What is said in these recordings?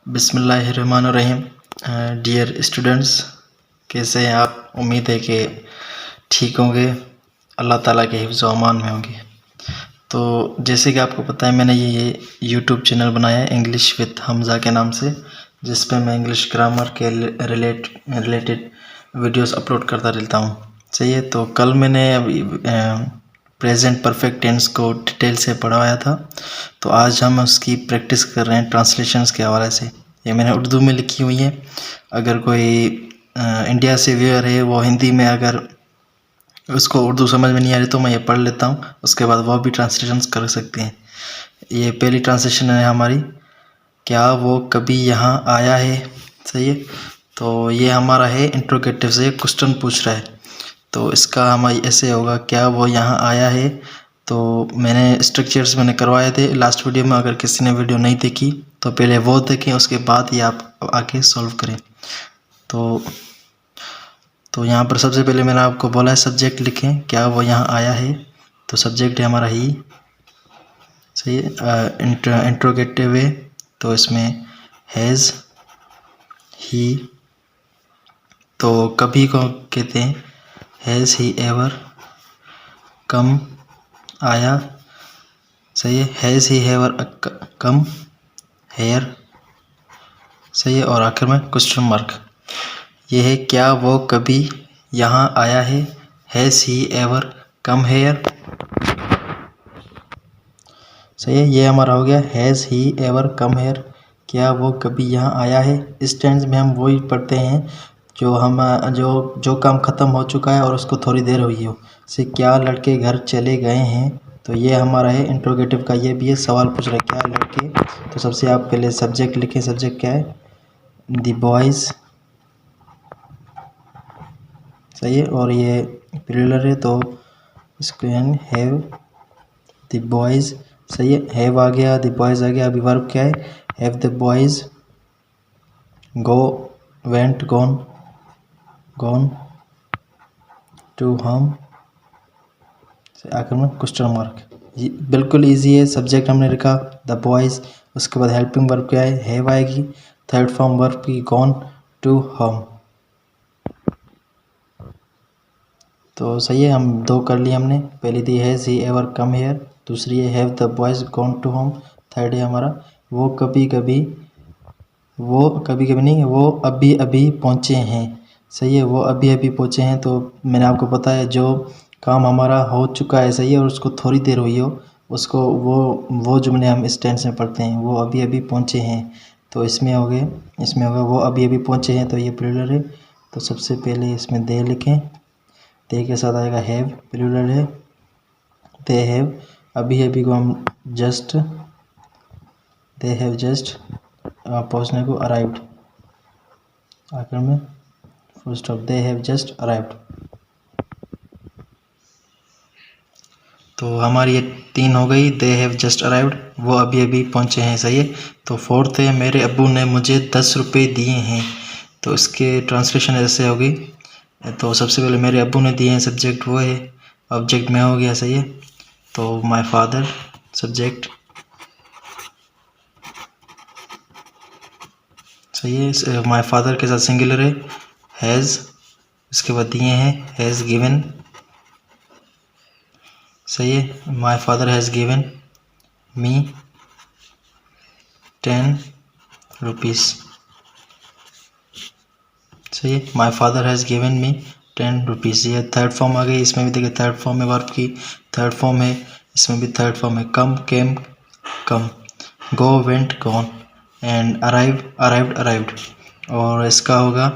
बिस्मिल्लाहिर्रहमानिर्रहीम। Dear students, कैसे हैं आप? उम्मीद है कि ठीक होंगे, अल्लाह ताला के हिफ्ज़ व अमान में होंगे। तो जैसे कि आपको पता है, मैंने ये यूट्यूब चैनल बनाया है इंग्लिश विद हमज़ा के नाम से, जिस पे मैं इंग्लिश ग्रामर के रिलेटेड वीडियोस अपलोड करता रहता हूँ। सही है। तो कल मैंने अभी प्रेजेंट परफेक्ट टेंस को डिटेल से पढ़ाया था, तो आज हम उसकी प्रैक्टिस कर रहे हैं ट्रांसलेशंस के हवाले से। ये मैंने उर्दू में लिखी हुई है। अगर कोई इंडिया से व्यूअर है, वो हिंदी में अगर उसको उर्दू समझ में नहीं आ रही तो मैं ये पढ़ लेता हूँ, उसके बाद वो भी ट्रांसलेशंस कर सकते हैं। ये पहली ट्रांसलेशन है हमारी, क्या वो कभी यहाँ आया है। सही है। तो ये हमारा है इंट्रोगेटिव से क्वेश्चन पूछ रहा है, तो इसका हमारा ऐसे होगा, क्या वो यहाँ आया है। तो मैंने स्ट्रक्चर्स करवाए थे लास्ट वीडियो में। अगर किसी ने वीडियो नहीं देखी तो पहले वो देखें, उसके बाद ये आप आके सॉल्व करें। तो यहाँ पर सबसे पहले मैंने आपको बोला है सब्जेक्ट लिखें, क्या वो यहाँ आया है। तो सब्जेक्ट है हमारा ही। सही है। इंट्रोगेटिव है, तो इसमें हैज़, ही। तो कभी को कहते हैं हैज़ ही एवर कम, आया। सही है। Has he ever come hair. सही है। और आखिर में क्वेश्चन मार्क। ये है, क्या वो कभी यहाँ आया है। Has he ever come hair. सही है। ये हमारा हो गया has he ever come hair, क्या वो कभी यहाँ आया है। इस टेंस में हम वही पढ़ते हैं जो काम ख़त्म हो चुका है और उसको थोड़ी देर हुई हो। से क्या लड़के घर चले गए हैं। तो ये हमारा है इंट्रोगेटिव का। ये भी एक सवाल पूछ रहा है, क्या लड़के। तो सबसे आप पहले सब्जेक्ट लिखें। सब्जेक्ट क्या है, द बॉयज़। सही है। और ये प्लूरल है, तो इसको हैव द बॉयज़। सही है। हैव आ गया, द बॉयज़ आ गया। अभी वर्ब क्या है, have the boys go, went, gone to home. आखिर में क्वेश्चन मार्क। बिल्कुल इजी है। सब्जेक्ट हमने लिखा द बॉयज़, उसके बाद हेल्पिंग वर्ब क्या है, हैव आएगी। थर्ड फॉर्म वर्ब की गॉन टू होम। तो सही है। हम दो कर लिए हमने। पहली थी has he ever come here, दूसरी है have the boys gone to home. Third है हमारा वो कभी कभी नहीं, वो अभी अभी पहुँचे हैं। सही है। वो अभी अभी पहुँचे हैं। तो मैंने आपको बताया जो काम हमारा हो चुका है, सही है, और उसको थोड़ी देर हुई हो, उसको वो जुमले हम इस टेंस में पढ़ते हैं। वो अभी अभी पहुँचे हैं, तो इसमें होगा वो अभी अभी पहुँचे हैं। तो ये प्लूरल है, तो सबसे पहले इसमें दे लिखें। दे के साथ आएगा हैव, प्लूरल है, दे हैव। अभी अभी को हम जस्ट, दे हैव जस्ट पहुँचने को अराइव्ड। आखिर में full stop, they have just arrived. तो हमारी ये तीन हो गई, दे हैव जस्ट अराइव्ड, वो अभी अभी पहुँचे हैं। सही है। तो फोर्थ है, मेरे अब्बू ने मुझे 10 रुपये दिए हैं। तो इसके ट्रांसलेशन ऐसे होगी। तो सबसे पहले मेरे अब्बू ने दिए हैं, सब्जेक्ट वो है, ऑब्जेक्ट में हो गया। सही है। तो माय फादर सब्जेक्ट। सही है। माय फादर के साथ सिंगुलर है, हैज़। इसके बाद दिए हैं, हैज़ गिवन। सही है। My father has given me 10 rupees. सही है। My father has given me 10 rupees. ये थर्ड फॉर्म आ गई। इसमें भी देखिए थर्ड फॉर्म में वर्ब की थर्ड फॉर्म है, इसमें भी थर्ड फॉर्म है। Come, came, come. Go, went, gone. And arrive, arrived, arrived. और इसका होगा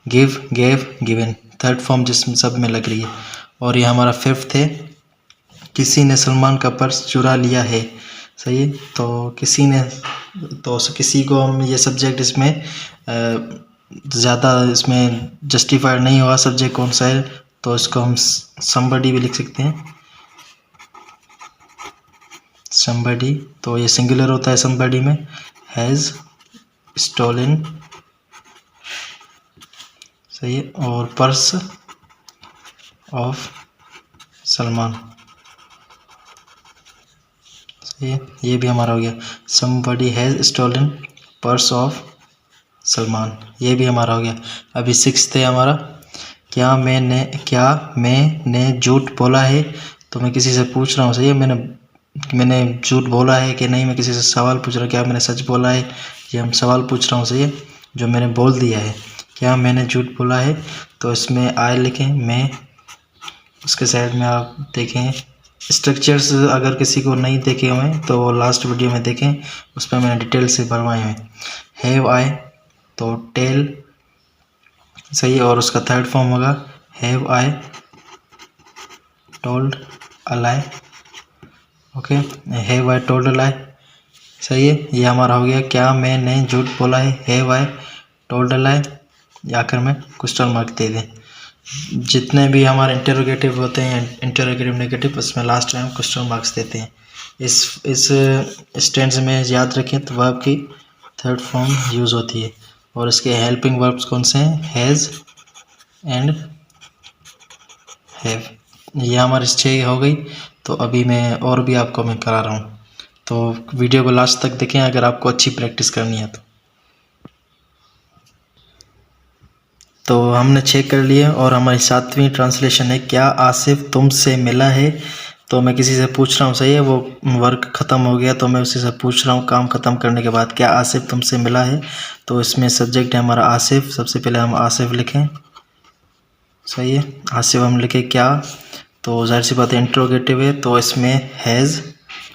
give, gave, given. Third form जिसमें सब में लग रही है। और ये हमारा फिफ्थ है, किसी ने सलमान का पर्स चुरा लिया है। सही है। तो किसी को हम ये सब्जेक्ट इसमें ज़्यादा इसमें जस्टिफाइड नहीं हुआ सब्जेक्ट कौन सा है, तो इसको हम somebody भी लिख सकते हैं, somebody। तो ये सिंगुलर होता है somebody में, हैज़ स्टोलन। सही है। और पर्स ऑफ सलमान। सही है। ये भी हमारा हो गया, somebody has stolen purse of Salman, ये भी हमारा हो गया। अभी 6th है हमारा, क्या मैंने झूठ बोला है। तो मैं किसी से पूछ रहा हूँ, सही है, मैंने झूठ बोला है कि नहीं, मैं किसी से सवाल पूछ रहा हूँ, क्या मैंने सच बोला है, ये हम सवाल पूछ रहा हूँ, सही है, जो मैंने बोल दिया है, क्या मैंने झूठ बोला है। तो इसमें आई लिखें, मैं, उसके साइड में आप देखें स्ट्रक्चर्स, अगर किसी को नहीं देखे हुए हैं तो वो लास्ट वीडियो में देखें, उस पर मैंने डिटेल से भरवाए हुए। हैव आई, तो टेल, सही है, और उसका थर्ड फॉर्म होगा have I told a lie. Okay, have I told a lie, सही है, ये हमारा हो गया। क्या मैंने झूठ बोला है, हैव आई टोल्ड अ लाई, आखिर में क्वेश्चन मार्क दे दें। जितने भी हमारे इंटरोगेटिव होते हैं, इंटरोगेटिव नेगेटिव, उसमें लास्ट में हम क्वेश्चन मार्क्स देते हैं। इस स्टेंस में याद रखें तो वर्ब की थर्ड फॉर्म यूज़ होती है, और इसके हेल्पिंग वर्ब्स कौन से हैं, हैज़ एंड हैव। ये हमारी 6 हो गई। तो अभी मैं और भी आपको मैं करा रहा हूँ, तो वीडियो को लास्ट तक देखें अगर आपको अच्छी प्रैक्टिस करनी है तो हमने चेक कर लिया। और हमारी 7वीं ट्रांसलेशन है, क्या आसिफ तुमसे मिला है। तो मैं किसी से पूछ रहा हूँ, सही है, वो वर्क ख़त्म हो गया तो मैं उसी से पूछ रहा हूँ काम ख़त्म करने के बाद, क्या आसिफ तुमसे मिला है। तो इसमें सब्जेक्ट है हमारा आसिफ, सबसे पहले हम आसिफ लिखें, सही है, आसिफ हम लिखें क्या, तो जाहिर सी बात है इंट्रोगेटिव है, तो इसमें हैज़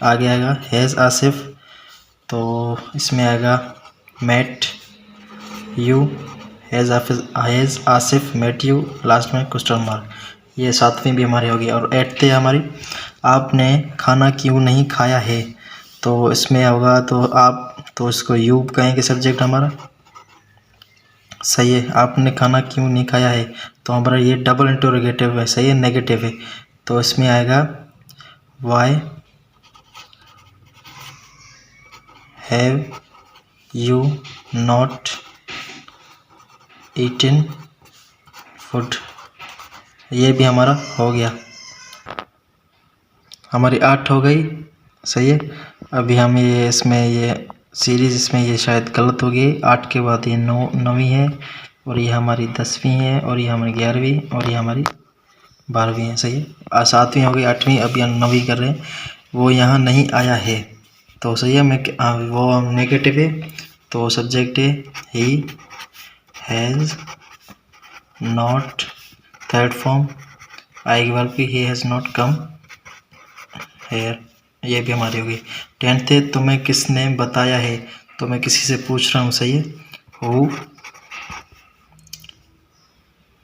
आगे आएगा, हैज़ आसिफ। तो इसमें आएगा met you, has Asif met you, last में क्वेश्चन मार्क। ये 7वीं भी हमारी होगी। और 8th है हमारी, आपने खाना क्यों नहीं खाया है। तो इसमें होगा, तो आप, तो इसको यू कहेंगे सब्जेक्ट हमारा, सही है, आपने खाना क्यों नहीं खाया है। तो हमारा ये डबल इंटरोगेटिव है, सही है, नेगेटिव है, तो इसमें आएगा why have you not eaten food. ये भी हमारा हो गया, हमारी 8 हो गई, सही है। अभी हम ये इसमें ये सीरीज़ इसमें ये शायद गलत हो गई, 8 के बाद ये 9वीं है, और ये हमारी 10वीं है, और ये हमारी 11वीं, और ये हमारी 12वीं है, सही है। 7वीं हो गई, 8वीं, अभी हम 9वीं कर रहे हैं। वो यहाँ नहीं आया है, तो सही है, वो नेगेटिव है, तो सब्जेक्ट है he has not, third form आएगी वर्ब की, he has not come here, ये भी हमारी होगी। 10th है, तुम्हें किसने बताया है। तो मैं किसी से पूछ रहा हूँ, सही है, हु,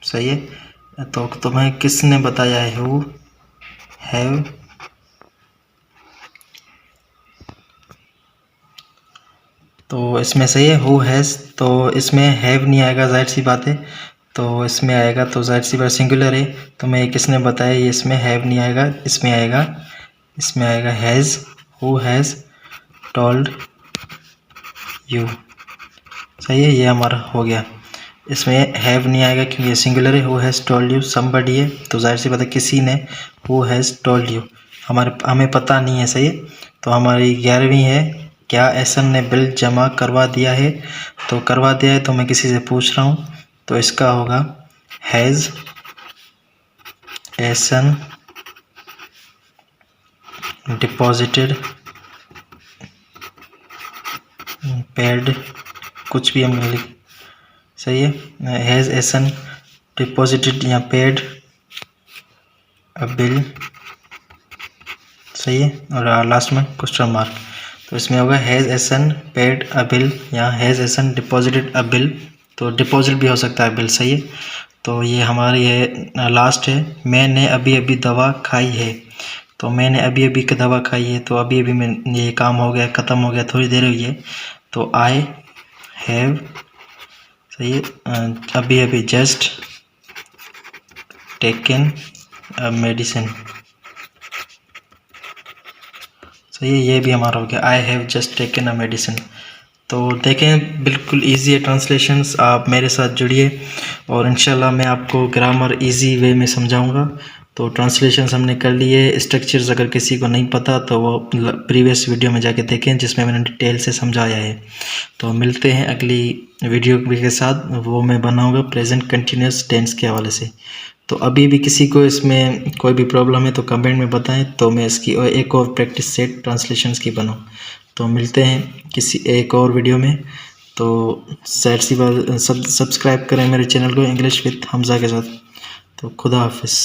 सही है, तो तुम्हें किसने बताया है, हु हैव, तो इसमें सही है हु हैज़, तो इसमें हैव नहीं आएगा, जाहिर सी बात है, तो इसमें आएगा, तो जाहिर सी बात सिंगुलर है, तो मैं किसने बताया, ये इसमें हैव नहीं आएगा, इसमें आएगा has, who has told you, सही है, ये हमारा हो गया। इसमें हैव नहीं आएगा क्योंकि ये सिंगुलर है, who has told you somebody है, तो जाहिर सी बात है किसी ने, हु हैज़ टोल्ड यू, हमें पता नहीं है, सही है। तो हमारी 11वीं है, क्या एहसन ने बिल जमा करवा दिया है। तो करवा दिया है, तो मैं किसी से पूछ रहा हूँ, तो इसका होगा हैज़ एहसन डिपॉजिटेड पेड, कुछ भी हम लिख, सही है, हैज़ एहसन डिपॉजिटेड या पेड अ बिल, सही है, और लास्ट में क्वेश्चन मार्क। तो इसमें होगा has Ahsan paid a bill या has Ahsan deposited a bill, तो डिपॉजिट भी हो सकता है बिल, सही है। तो ये हमारी है लास्ट है, मैंने अभी अभी दवा खाई है। तो मैंने अभी अभी दवा खाई है, तो अभी अभी मैं ये काम हो गया, ख़त्म हो गया, थोड़ी देर हुई है, तो आई हैव, सही है, अभी अभी जस्ट टेकन अ मेडिसिन, सही है, ये भी हमारा हो गया, I have just taken a medicine. तो देखें बिल्कुल इजी है ट्रांसलेशंस, आप मेरे साथ जुड़िए और इंशाल्लाह मैं आपको ग्रामर इजी वे में समझाऊंगा तो ट्रांसलेशन हमने कर लिए। स्ट्रक्चर्स अगर किसी को नहीं पता तो वो प्रीवियस वीडियो में जाके देखें जिसमें मैंने डिटेल से समझाया है। तो मिलते हैं अगली वीडियो के साथ, वो मैं बनाऊंगा प्रेजेंट कंटिन्यूस टेंस के हवाले से। तो अभी भी किसी को इसमें कोई भी प्रॉब्लम है तो कमेंट में बताएं, तो मैं इसकी एक और प्रैक्टिस सेट ट्रांसलेशंस की बनाऊं। तो मिलते हैं किसी एक और वीडियो में। तो सब्सक्राइब करें मेरे चैनल को इंग्लिश विद हमज़ा के साथ। तो खुदा हाफिज़।